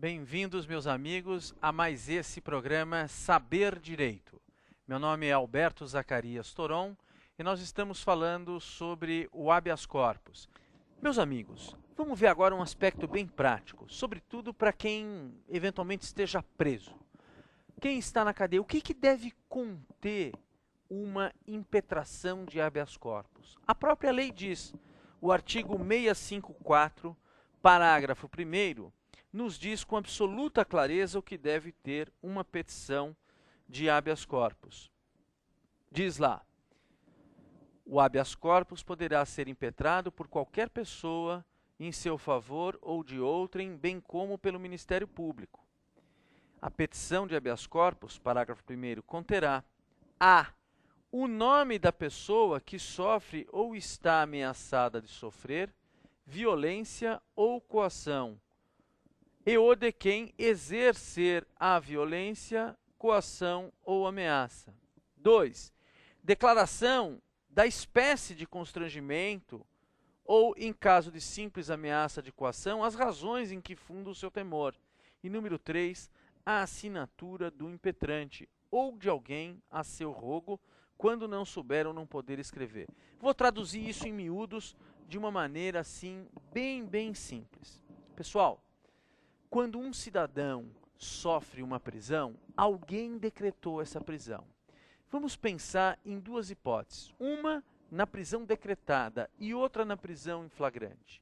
Bem-vindos, meus amigos, a mais esse programa Saber Direito. Meu nome é Alberto Zacarias Toron e nós estamos falando sobre o habeas corpus. Meus amigos, vamos ver agora um aspecto bem prático, sobretudo para quem eventualmente esteja preso. Quem está na cadeia, o que deve conter uma impetração de habeas corpus? A própria lei diz, o artigo 654, parágrafo 1º, nos diz com absoluta clareza o que deve ter uma petição de habeas corpus. Diz lá, o habeas corpus poderá ser impetrado por qualquer pessoa em seu favor ou de outrem, bem como pelo Ministério Público. A petição de habeas corpus, parágrafo 1º, conterá a. O nome da pessoa que sofre ou está ameaçada de sofrer violência ou coação, e o de quem exercer a violência, coação ou ameaça. 2. Declaração da espécie de constrangimento ou, em caso de simples ameaça de coação, as razões em que funda o seu temor. E número 3, a assinatura do impetrante ou de alguém a seu rogo, quando não souber ou não poder escrever. Vou traduzir isso em miúdos de uma maneira assim, bem simples. Pessoal, quando um cidadão sofre uma prisão, alguém decretou essa prisão. Vamos pensar em duas hipóteses. Uma na prisão decretada e outra na prisão em flagrante.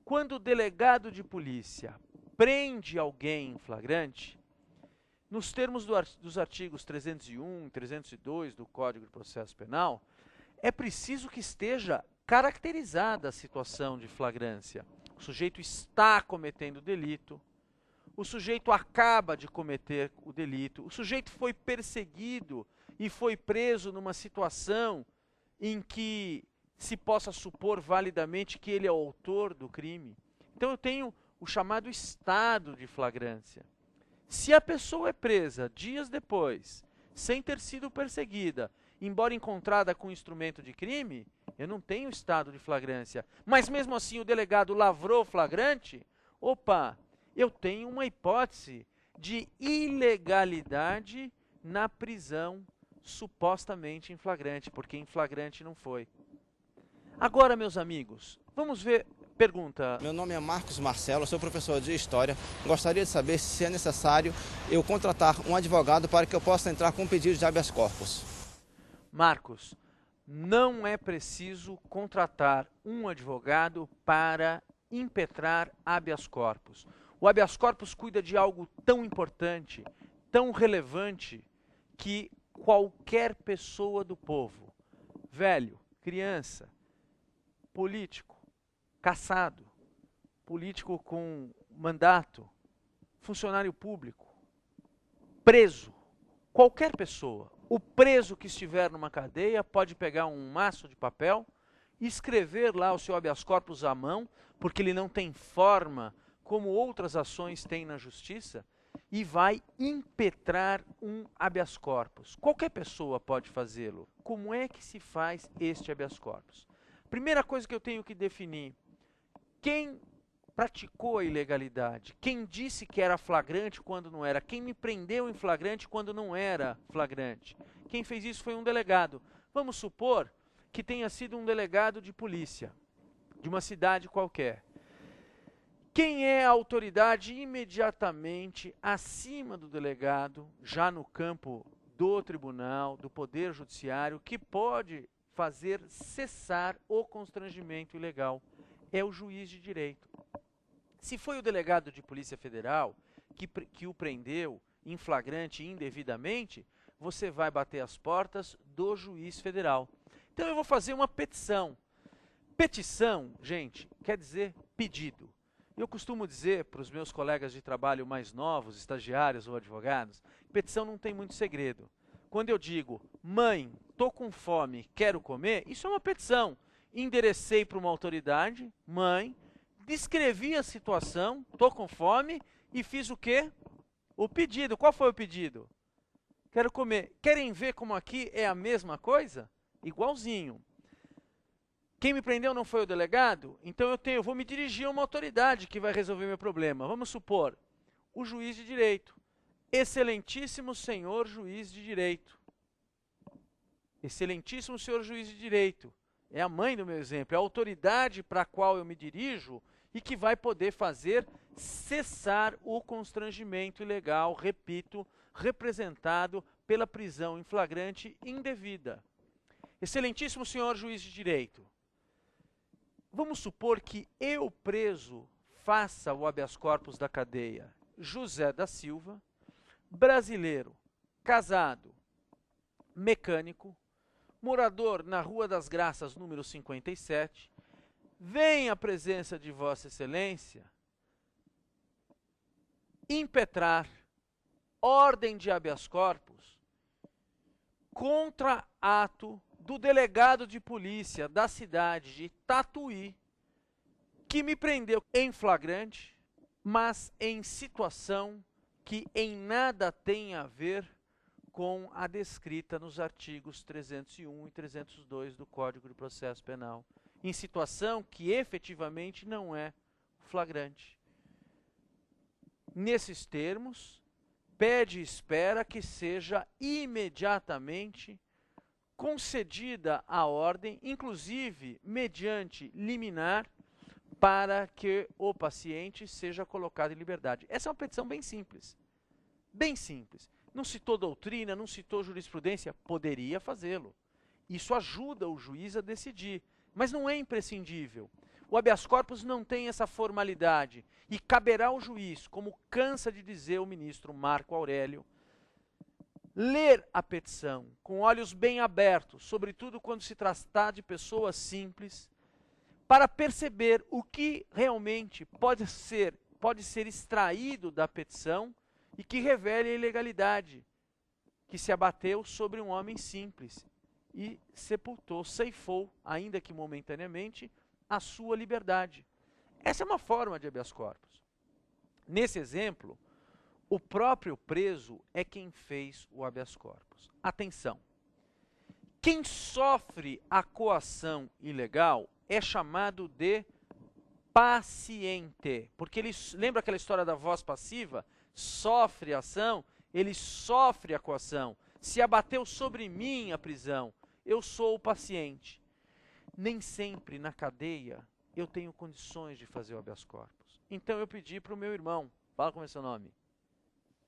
Quando o delegado de polícia prende alguém em flagrante, nos termos dos artigos 301 e 302 do Código de Processo Penal, é preciso que esteja caracterizada a situação de flagrância. O sujeito está cometendo o delito, o sujeito acaba de cometer o delito, o sujeito foi perseguido e foi preso numa situação em que se possa supor validamente que ele é o autor do crime. Então eu tenho o chamado estado de flagrância. Se a pessoa é presa dias depois, sem ter sido perseguida, embora encontrada com instrumento de crime, eu não tenho estado de flagrância. Mas mesmo assim o delegado lavrou flagrante, opa, eu tenho uma hipótese de ilegalidade na prisão supostamente em flagrante, porque em flagrante não foi. Agora, meus amigos, vamos ver. Pergunta. Meu nome é Marcos Marcelo, sou professor de História. Gostaria de saber se é necessário eu contratar um advogado para que eu possa entrar com um pedido de habeas corpus. Marcos, não é preciso contratar um advogado para impetrar habeas corpus. O habeas corpus cuida de algo tão importante, tão relevante, que qualquer pessoa do povo, velho, criança, político, cassado, político com mandato, funcionário público, preso, qualquer pessoa, o preso que estiver numa cadeia pode pegar um maço de papel e escrever lá o seu habeas corpus à mão, porque ele não tem forma como outras ações têm na justiça, e vai impetrar um habeas corpus. Qualquer pessoa pode fazê-lo. Como é que se faz este habeas corpus? Primeira coisa que eu tenho que definir: quem praticou a ilegalidade? Quem disse que era flagrante quando não era? Quem me prendeu em flagrante quando não era flagrante? Quem fez isso foi um delegado. Vamos supor que tenha sido um delegado de polícia, de uma cidade qualquer. Quem é a autoridade imediatamente acima do delegado, já no campo do tribunal, do poder judiciário, que pode fazer cessar o constrangimento ilegal? É o juiz de direito. Se foi o delegado de Polícia Federal que o prendeu em flagrante indevidamente, você vai bater as portas do juiz federal. Então eu vou fazer uma petição. Petição, gente, quer dizer pedido. Eu costumo dizer para os meus colegas de trabalho mais novos, estagiários ou advogados, petição não tem muito segredo. Quando eu digo, mãe, estou com fome, quero comer, isso é uma petição. Enderecei para uma autoridade, mãe, descrevi a situação, estou com fome e fiz o quê? O pedido. Qual foi o pedido? Quero comer. Querem ver como aqui é a mesma coisa? Igualzinho. Quem me prendeu não foi o delegado? Então eu vou me dirigir a uma autoridade que vai resolver meu problema. Vamos supor, o juiz de direito. Excelentíssimo senhor juiz de direito. Excelentíssimo senhor juiz de direito. É a mãe do meu exemplo, é a autoridade para a qual eu me dirijo e que vai poder fazer cessar o constrangimento ilegal, repito, representado pela prisão em flagrante indevida. Excelentíssimo senhor juiz de direito, vamos supor que eu, preso, faça o habeas corpus da cadeia. José da Silva, brasileiro, casado, mecânico, morador na Rua das Graças, número 57, vem à presença de Vossa Excelência impetrar ordem de habeas corpus contra ato do delegado de polícia da cidade de Tatuí, que me prendeu em flagrante, mas em situação que em nada tem a ver com a descrita nos artigos 301 e 302 do Código de Processo Penal, em situação que efetivamente não é flagrante. Nesses termos, pede e espera que seja imediatamente concedida a ordem, inclusive mediante liminar, para que o paciente seja colocado em liberdade. Essa é uma petição bem simples. Bem simples. Não citou doutrina, não citou jurisprudência, poderia fazê-lo. Isso ajuda o juiz a decidir, mas não é imprescindível. O habeas corpus não tem essa formalidade e caberá ao juiz, como cansa de dizer o ministro Marco Aurélio, ler a petição com olhos bem abertos, sobretudo quando se tratar de pessoas simples, para perceber o que realmente pode ser extraído da petição e que revele a ilegalidade que se abateu sobre um homem simples e sepultou, ceifou, ainda que momentaneamente, a sua liberdade. Essa é uma forma de habeas corpus. Nesse exemplo, o próprio preso é quem fez o habeas corpus. Atenção! Quem sofre a coação ilegal é chamado de paciente, porque ele, lembra aquela história da voz passiva? Sofre a ação, ele sofre a coação. Se abateu sobre mim a prisão, eu sou o paciente. Nem sempre na cadeia eu tenho condições de fazer o habeas corpus. Então eu pedi para o meu irmão, fala como é seu nome,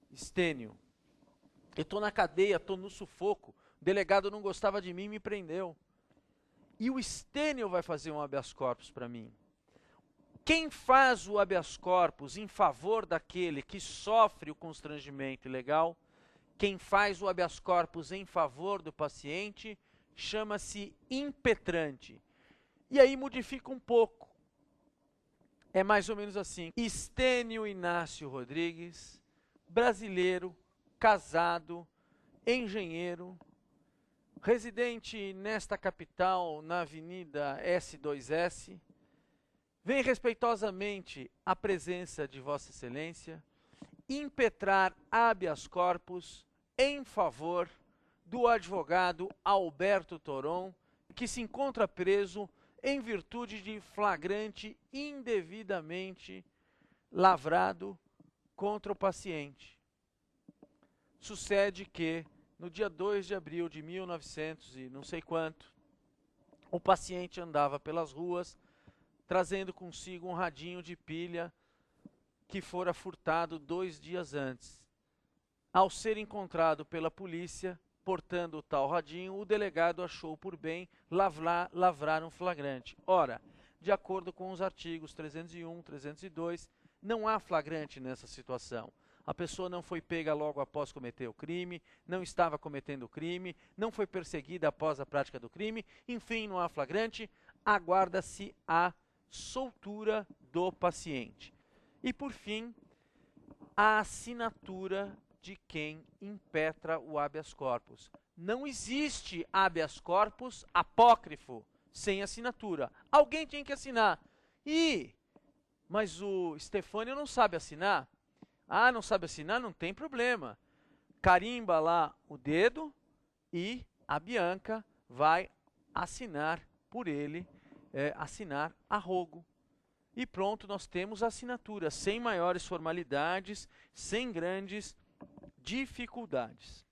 Estênio. Eu estou na cadeia, estou no sufoco, o delegado não gostava de mim e me prendeu. E o Estênio vai fazer um habeas corpus para mim. Quem faz o habeas corpus em favor daquele que sofre o constrangimento ilegal, quem faz o habeas corpus em favor do paciente, chama-se impetrante. E aí modifica um pouco. É mais ou menos assim. Estênio Inácio Rodrigues, brasileiro, casado, engenheiro, residente nesta capital, na Avenida S2S, vem respeitosamente à presença de Vossa Excelência impetrar habeas corpus em favor do advogado Alberto Toron, que se encontra preso em virtude de flagrante indevidamente lavrado contra o paciente. Sucede que, no dia 2 de abril de 1900 e não sei quanto, o paciente andava pelas ruas trazendo consigo um radinho de pilha que fora furtado 2 dias antes. Ao ser encontrado pela polícia portando o tal radinho, o delegado achou por bem lavrar um flagrante. Ora, de acordo com os artigos 301, 302, não há flagrante nessa situação. A pessoa não foi pega logo após cometer o crime, não estava cometendo o crime, não foi perseguida após a prática do crime, enfim, não há flagrante, aguarda-se a soltura do paciente. E, por fim, a assinatura de quem impetra o habeas corpus. Não existe habeas corpus apócrifo sem assinatura. Alguém tem que assinar. Mas o Stefânio não sabe assinar? Ah, não sabe assinar? Não tem problema. Carimba lá o dedo e a Bianca vai assinar por ele, assinar a rogo. E pronto, nós temos a assinatura, sem maiores formalidades, sem grandes dificuldades.